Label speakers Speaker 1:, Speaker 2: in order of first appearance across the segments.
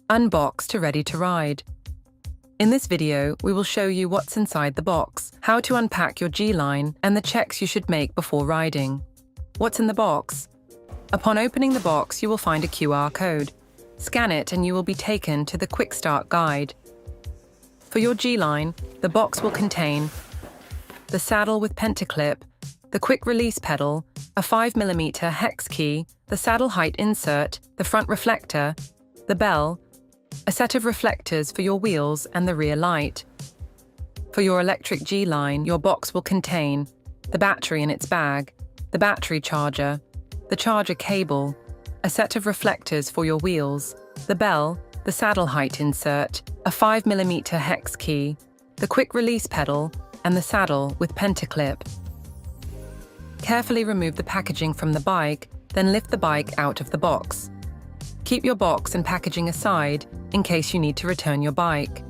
Speaker 1: unbox to ready to ride. In this video, we will show you what's inside the box, how to unpack your G Line, and the checks you should make before riding. What's in the box? Upon opening the box, you will find a QR code. Scan it and you will be taken to the Quick Start Guide. For your G Line, the box will contain the saddle with pentaclip, the quick release pedal, a 5mm hex key, the saddle height insert, the front reflector, the bell, a set of reflectors for your wheels and the rear light. For your electric G Line, your box will contain the battery in its bag, the battery charger, the charger cable, a set of reflectors for your wheels, the bell, the saddle height insert, a 5mm hex key, the quick release pedal, and the saddle with pentaclip. Carefully remove the packaging from the bike, then lift the bike out of the box. Keep your box and packaging aside in case you need to return your bike.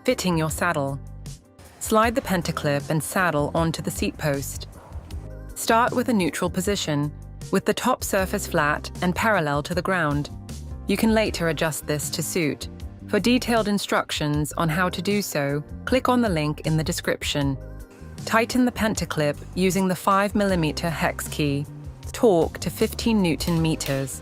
Speaker 1: Fitting your saddle. Slide the pentaclip and saddle onto the seat post. Start with a neutral position, with the top surface flat and parallel to the ground. You can later adjust this to suit. For detailed instructions on how to do so, click on the link in the description. Tighten the pentaclip using the 5mm hex key. Torque to 15 Nm.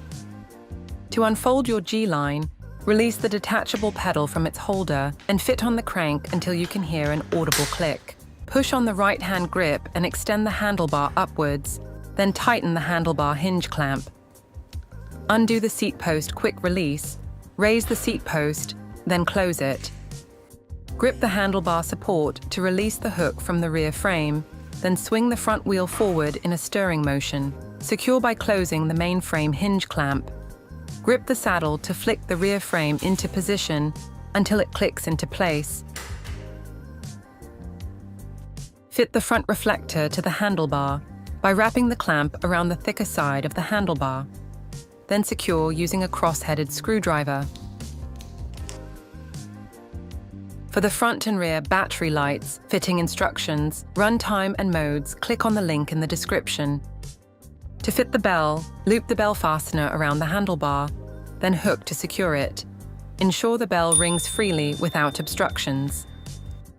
Speaker 1: To unfold your G Line, release the detachable pedal from its holder and fit on the crank until you can hear an audible click. Push on the right-hand grip and extend the handlebar upwards, then tighten the handlebar hinge clamp. Undo the seat post quick release, raise the seat post, then close it. Grip the handlebar support to release the hook from the rear frame, then swing the front wheel forward in a stirring motion. Secure by closing the main frame hinge clamp. Grip the saddle to flick the rear frame into position until it clicks into place. Fit the front reflector to the handlebar by wrapping the clamp around the thicker side of the handlebar. Then secure using a cross-headed screwdriver. For the front and rear battery lights, fitting instructions, runtime and modes, click on the link in the description. To fit the bell, loop the bell fastener around the handlebar, then hook to secure it. Ensure the bell rings freely without obstructions.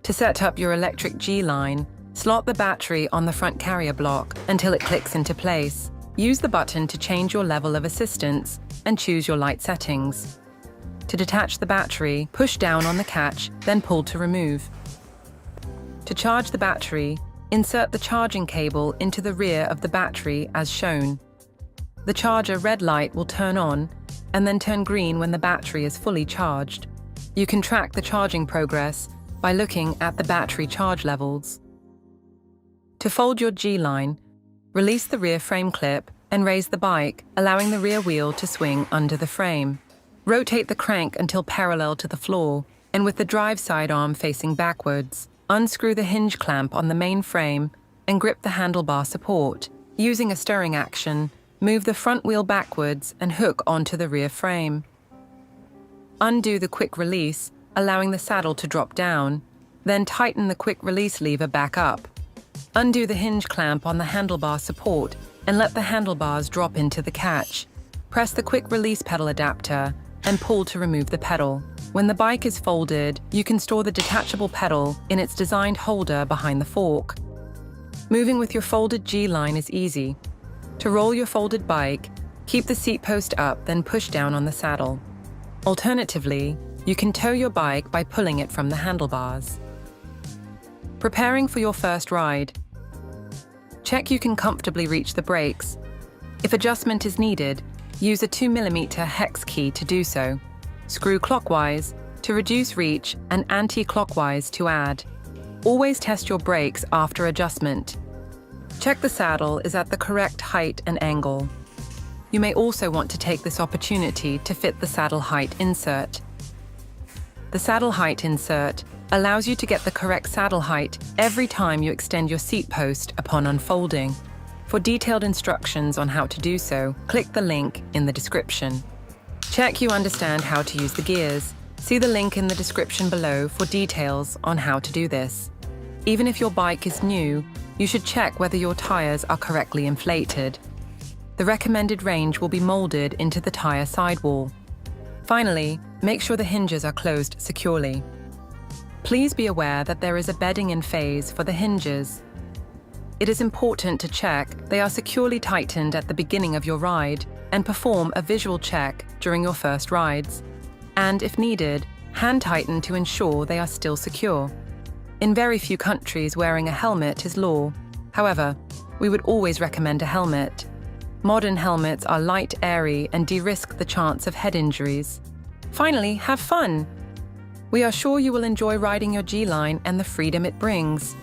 Speaker 1: To set up your electric G Line, slot the battery on the front carrier block until it clicks into place. Use the button to change your level of assistance and choose your light settings. To detach the battery, push down on the catch, then pull to remove. To charge the battery, insert the charging cable into the rear of the battery as shown. The charger red light will turn on and then turn green when the battery is fully charged. You can track the charging progress by looking at the battery charge levels. To fold your G Line, release the rear frame clip and raise the bike, allowing the rear wheel to swing under the frame. Rotate the crank until parallel to the floor, and with the drive side arm facing backwards, unscrew the hinge clamp on the main frame and grip the handlebar support. Using a stirring action, move the front wheel backwards and hook onto the rear frame. Undo the quick release, allowing the saddle to drop down, then tighten the quick release lever back up. Undo the hinge clamp on the handlebar support and let the handlebars drop into the catch. Press the quick release pedal adapter and pull to remove the pedal. When the bike is folded, you can store the detachable pedal in its designed holder behind the fork. Moving with your folded G Line is easy. To roll your folded bike, keep the seat post up, then push down on the saddle. Alternatively, you can tow your bike by pulling it from the handlebars. Preparing for your first ride. Check you can comfortably reach the brakes. If adjustment is needed, use a 2mm hex key to do so. Screw clockwise to reduce reach and anti-clockwise to add. Always test your brakes after adjustment. Check the saddle is at the correct height and angle. You may also want to take this opportunity to fit the saddle height insert. The saddle height insert allows you to get the correct saddle height every time you extend your seat post upon unfolding. For detailed instructions on how to do so, click the link in the description. Check you understand how to use the gears. See the link in the description below for details on how to do this. Even if your bike is new, you should check whether your tyres are correctly inflated. The recommended range will be molded into the tyre sidewall. Finally, make sure the hinges are closed securely. Please be aware that there is a bedding-in phase for the hinges. It is important to check they are securely tightened at the beginning of your ride and perform a visual check during your first rides. And if needed, hand tighten to ensure they are still secure. In very few countries, wearing a helmet is law. However, we would always recommend a helmet. Modern helmets are light, airy, and de-risk the chance of head injuries. Finally, have fun! We are sure you will enjoy riding your G Line and the freedom it brings.